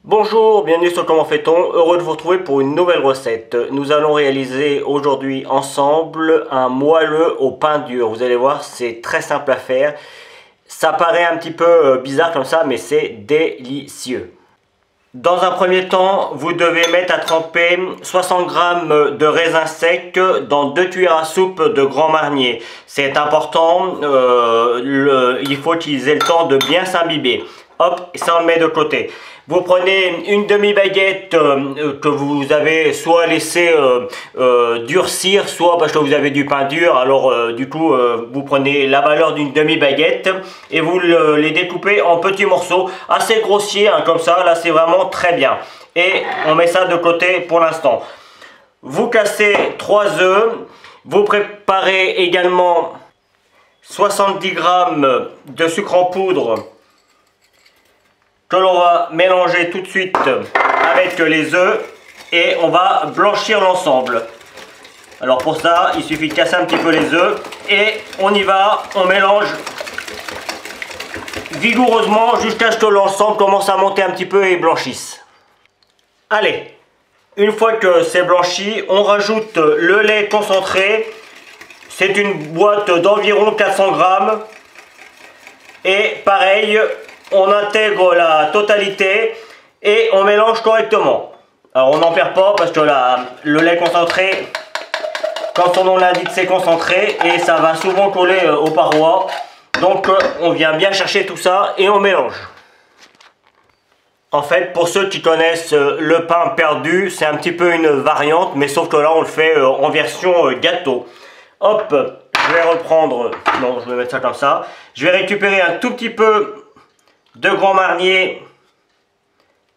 Bonjour, bienvenue sur Comment fait-on, heureux de vous retrouver pour une nouvelle recette. Nous allons réaliser aujourd'hui ensemble un moelleux au pain dur. Vous allez voir, c'est très simple à faire. Ça paraît un petit peu bizarre comme ça, mais c'est délicieux. Dans un premier temps, vous devez mettre à tremper 60 g de raisins secs dans 2 cuillères à soupe de Grand Marnier. C'est important, il faut qu'ils aient le temps de bien s'imbiber. Hop, ça on le met de côté. Vous prenez une demi-baguette que vous avez soit laissé durcir, soit parce que vous avez du pain dur. Alors du coup, vous prenez la valeur d'une demi-baguette et vous les découpez en petits morceaux assez grossiers, hein, comme ça. Là, c'est vraiment très bien. Et on met ça de côté pour l'instant. Vous cassez 3 œufs. Vous préparez également 70 g de sucre en poudre que l'on va mélanger tout de suite avec les œufs et on va blanchir l'ensemble. Alors pour ça, il suffit de casser un petit peu les œufs et on y va, on mélange vigoureusement jusqu'à ce que l'ensemble commence à monter un petit peu et blanchisse. Allez, une fois que c'est blanchi, on rajoute le lait concentré. C'est une boîte d'environ 400 g. Et pareil, on intègre la totalité et on mélange correctement. Alors on n'en perd pas parce que le lait concentré, comme son nom l'indique, c'est concentré et ça va souvent coller aux parois. Donc on vient bien chercher tout ça et on mélange. En fait, pour ceux qui connaissent le pain perdu, c'est un petit peu une variante, mais sauf que là on le fait en version gâteau. Hop, je vais reprendre, non je vais mettre ça comme ça. Je vais récupérer un tout petit peu de Grand Marnier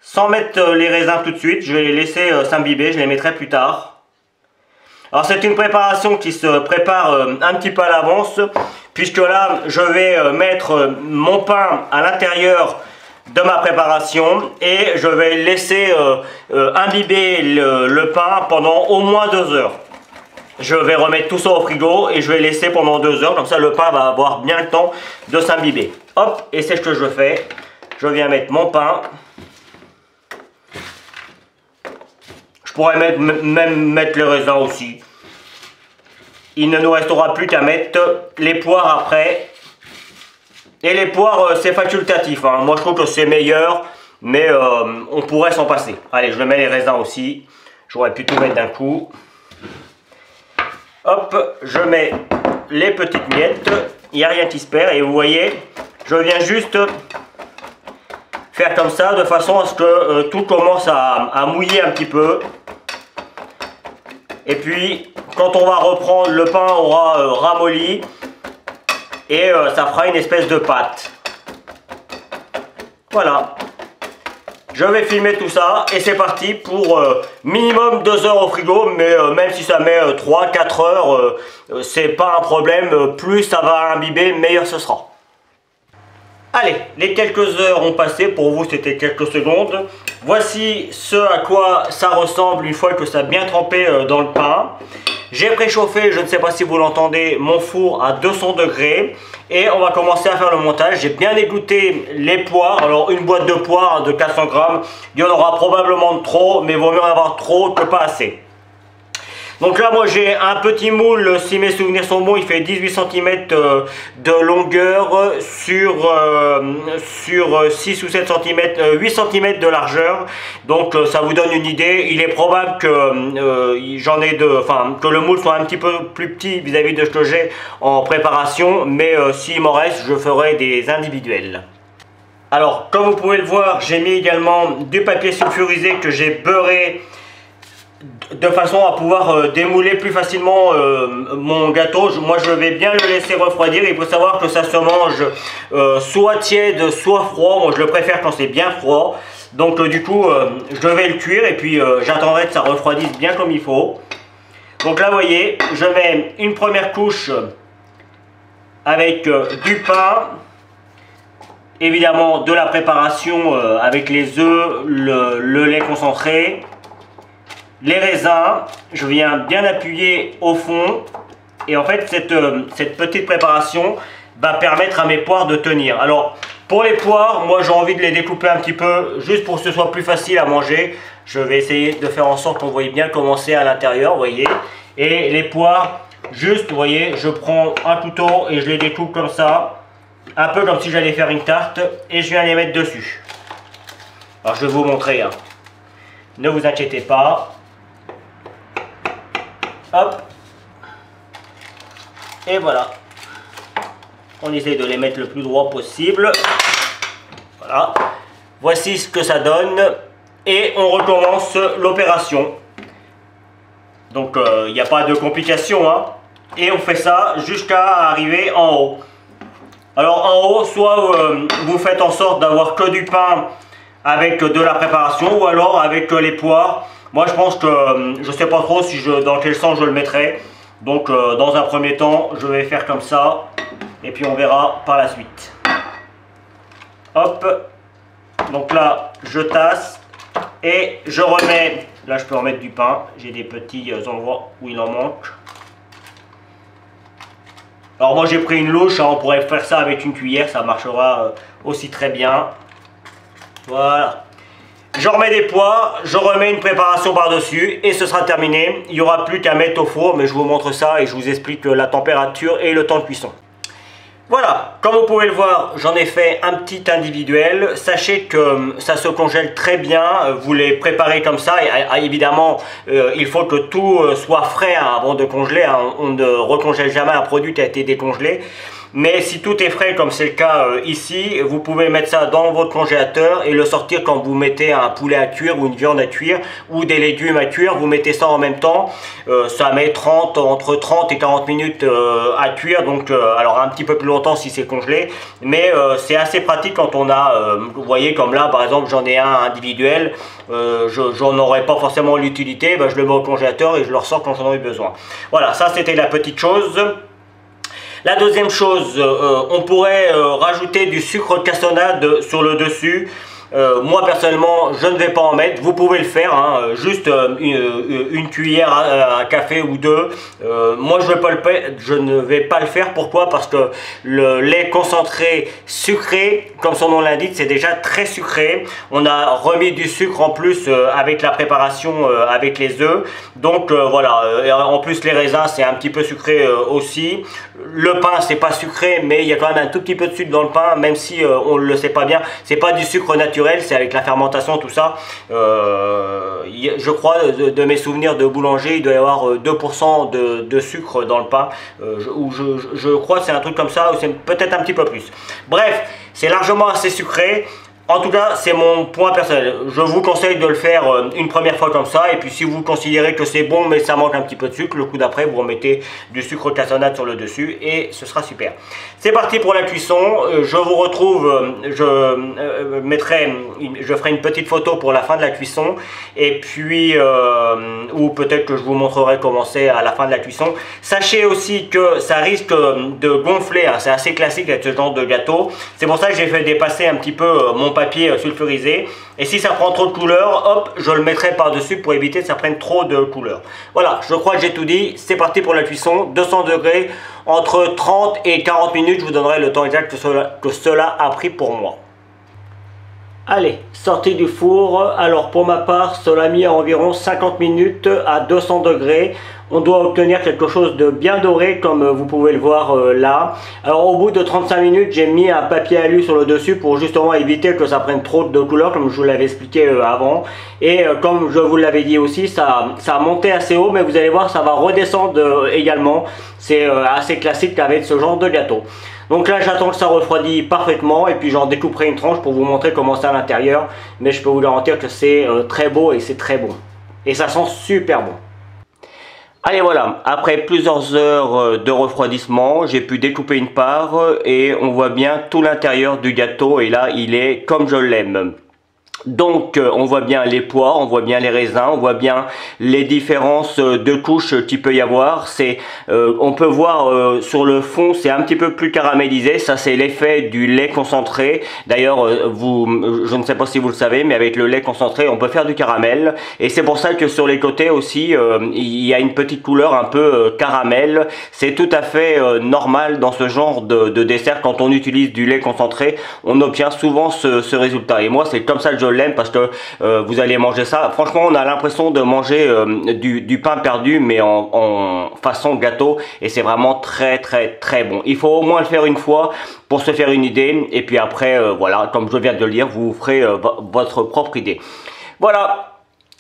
sans mettre les raisins tout de suite. Je vais les laisser s'imbiber, je les mettrai plus tard. Alors c'est une préparation qui se prépare un petit peu à l'avance, puisque là je vais mettre mon pain à l'intérieur de ma préparation et je vais laisser imbiber le pain pendant au moins 2 heures. Je vais remettre tout ça au frigo et je vais laisser pendant 2 heures, comme ça le pain va avoir bien le temps de s'imbiber. Hop, et c'est ce que je fais. Je viens mettre mon pain. Je pourrais même mettre les raisins aussi. Il ne nous restera plus qu'à mettre les poires après. Et les poires, c'est facultatif, hein. Moi je trouve que c'est meilleur, mais on pourrait s'en passer. Allez, je mets les raisins aussi. J'aurais pu tout mettre d'un coup. Hop, je mets les petites miettes, il n'y a rien qui se perd et vous voyez, je viens juste faire comme ça de façon à ce que tout commence à mouiller un petit peu. Et puis, quand on va reprendre, le pain aura ramolli et ça fera une espèce de pâte. Voilà. Je vais filmer tout ça et c'est parti pour minimum 2 heures au frigo, mais même si ça met 3-4 heures, c'est pas un problème, plus ça va imbiber, meilleur ce sera. Allez, les quelques heures ont passé, pour vous c'était quelques secondes. Voici ce à quoi ça ressemble une fois que ça a bien trempé dans le pain. J'ai préchauffé, je ne sais pas si vous l'entendez, mon four à 200 degrés. Et on va commencer à faire le montage. J'ai bien égoutter les poires. Alors une boîte de poires de 400 g, il y en aura probablement trop, mais il vaut mieux en avoir trop que pas assez. Donc là moi j'ai un petit moule, si mes souvenirs sont bons, il fait 18 cm de longueur sur 6 ou 7 cm, 8 cm de largeur. Donc ça vous donne une idée. Il est probable que que le moule soit un petit peu plus petit vis-à-vis de ce que j'ai en préparation, mais s'il m'en reste, je ferai des individuels. Alors comme vous pouvez le voir, j'ai mis également du papier sulfurisé que j'ai beurré de façon à pouvoir démouler plus facilement mon gâteau. Moi je vais bien le laisser refroidir. Il faut savoir que ça se mange soit tiède soit froid. Moi je le préfère quand c'est bien froid. Donc du coup je vais le cuire et puis j'attendrai que ça refroidisse bien comme il faut. Donc là vous voyez, je mets une première couche avec du pain, évidemment de la préparation avec les œufs, le lait concentré, les raisins. Je viens bien appuyer au fond et en fait cette petite préparation va permettre à mes poires de tenir. Alors Pour les poires, moi j'ai envie de les découper un petit peu, juste pour que ce soit plus facile à manger. Je vais essayer de faire en sorte qu'on voit bien comment c'est à l'intérieur, vous voyez. Et les poires, juste, vous voyez, je prends un couteau et je les découpe comme ça. Un peu comme si j'allais faire une tarte et je viens les mettre dessus. Alors je vais vous montrer, hein. Ne vous inquiétez pas. Hop. Et voilà. On essaie de les mettre le plus droit possible. Voilà. Voici ce que ça donne. Et on recommence l'opération. Donc il n'y a pas de complications, hein. Et on fait ça jusqu'à arriver en haut. Alors en haut, soit vous faites en sorte d'avoir que du pain avec de la préparation, ou alors avec les poires. Moi je pense que je sais pas trop si dans quel sens je le mettrai. Donc dans un premier temps, je vais faire comme ça. Et puis on verra par la suite. Hop. Donc là, je tasse. Et je remets. Là je peux en mettre du pain. J'ai des petits endroits où il en manque. Alors moi j'ai pris une louche, hein, on pourrait faire ça avec une cuillère, ça marchera aussi très bien. Voilà. Je remets des pois, je remets une préparation par-dessus et ce sera terminé. Il n'y aura plus qu'à mettre au four, mais je vous montre ça et je vous explique la température et le temps de cuisson. Voilà, comme vous pouvez le voir, j'en ai fait un petit individuel. Sachez que ça se congèle très bien, vous les préparez comme ça. Et, évidemment, il faut que tout soit frais, hein, avant de congeler, hein. On ne recongèle jamais un produit qui a été décongelé. Mais si tout est frais, comme c'est le cas ici, vous pouvez mettre ça dans votre congélateur et le sortir quand vous mettez un poulet à cuire ou une viande à cuire ou des légumes à cuire. Vous mettez ça en même temps. Ça met entre 30 et 40 minutes à cuire. Donc, alors un petit peu plus longtemps si c'est congelé. Mais c'est assez pratique quand on a, vous voyez comme là par exemple j'en ai un individuel. J'en aurais pas forcément l'utilité. Ben, je le mets au congélateur et je le ressors quand j'en ai besoin. Voilà, ça c'était la petite chose. La deuxième chose, on pourrait rajouter du sucre cassonade sur le dessus. Moi personnellement je ne vais pas en mettre, vous pouvez le faire, hein, juste une cuillère à café ou deux. Moi je ne vais pas le faire, pourquoi? Parce que le lait concentré sucré, comme son nom l'indique, c'est déjà très sucré. On a remis du sucre en plus avec la préparation avec les œufs. Donc voilà, en plus les raisins c'est un petit peu sucré aussi. Le pain c'est pas sucré, mais il y a quand même un tout petit peu de sucre dans le pain, même si on ne le sait pas bien. C'est pas du sucre naturel, c'est avec la fermentation, tout ça. Je crois, de mes souvenirs de boulanger, il doit y avoir 2% de sucre dans le pain. Je crois que c'est un truc comme ça, ou c'est peut-être un petit peu plus. Bref, c'est largement assez sucré. En tout cas, c'est mon point personnel. Je vous conseille de le faire une première fois comme ça. Et puis si vous considérez que c'est bon mais ça manque un petit peu de sucre, le coup d'après vous remettez du sucre cassonade sur le dessus et ce sera super. C'est parti pour la cuisson. Je vous retrouve, je ferai une petite photo pour la fin de la cuisson. Et puis, ou peut-être que je vous montrerai comment c'est à la fin de la cuisson. Sachez aussi que ça risque de gonfler, hein. C'est assez classique avec ce genre de gâteau. C'est pour ça que j'ai fait dépasser un petit peu mon papier sulfurisé, et si ça prend trop de couleur, hop, je le mettrai par dessus pour éviter que ça prenne trop de couleur. Voilà, je crois que j'ai tout dit. C'est parti pour la cuisson. 200 degrés, entre 30 et 40 minutes. Je vous donnerai le temps exact que cela a pris pour moi. Allez, sortie du four. Alors pour ma part, cela a mis environ 50 minutes à 200 degrés. On doit obtenir quelque chose de bien doré, comme vous pouvez le voir là. Alors au bout de 35 minutes, j'ai mis un papier alu sur le dessus pour justement éviter que ça prenne trop de couleur, comme je vous l'avais expliqué avant. Et comme je vous l'avais dit aussi, ça a monté assez haut, mais vous allez voir, ça va redescendre également. C'est assez classique avec ce genre de gâteau. Donc là j'attends que ça refroidisse parfaitement et puis j'en découperai une tranche pour vous montrer comment c'est à l'intérieur. Mais je peux vous garantir que c'est très beau et c'est très bon. Et ça sent super bon. Allez voilà, après plusieurs heures de refroidissement, j'ai pu découper une part et on voit bien tout l'intérieur du gâteau et là il est comme je l'aime. Donc on voit bien les pois, on voit bien les raisins, on voit bien les différences de couches qu'il peut y avoir. On peut voir sur le fond, c'est un petit peu plus caramélisé. Ça, c'est l'effet du lait concentré. D'ailleurs, je ne sais pas si vous le savez, mais avec le lait concentré, on peut faire du caramel. Et c'est pour ça que sur les côtés aussi, il y a une petite couleur un peu caramel. C'est tout à fait normal dans ce genre de dessert. Quand on utilise du lait concentré, on obtient souvent ce résultat. Et moi, c'est comme ça que je l'aime, parce que vous allez manger ça. Franchement, on a l'impression de manger du pain perdu, mais en façon gâteau, et c'est vraiment très très très bon. Il faut au moins le faire une fois pour se faire une idée, et puis après, voilà, comme je viens de le dire, vous ferez votre propre idée. Voilà.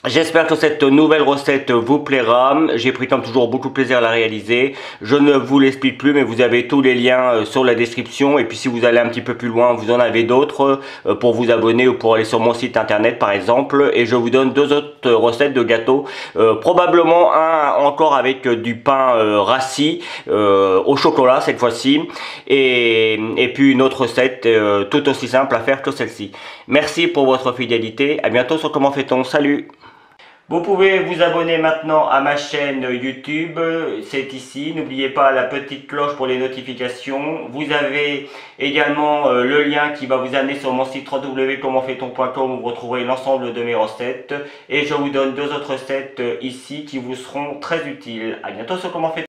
J'espère que cette nouvelle recette vous plaira. J'ai pris comme toujours beaucoup de plaisir à la réaliser. Je ne vous l'explique plus, mais vous avez tous les liens sur la description. Et puis si vous allez un petit peu plus loin, vous en avez d'autres pour vous abonner ou pour aller sur mon site internet par exemple. Et je vous donne deux autres recettes de gâteaux. Probablement un encore avec du pain rassis au chocolat cette fois-ci. Et puis une autre recette tout aussi simple à faire que celle-ci. Merci pour votre fidélité. À bientôt sur Comment fait-on. Salut! Vous pouvez vous abonner maintenant à ma chaîne YouTube, c'est ici. N'oubliez pas la petite cloche pour les notifications. Vous avez également le lien qui va vous amener sur mon site www.commentfaiton.com où vous retrouverez l'ensemble de mes recettes. Et je vous donne deux autres recettes ici qui vous seront très utiles. À bientôt sur Comment fait-on.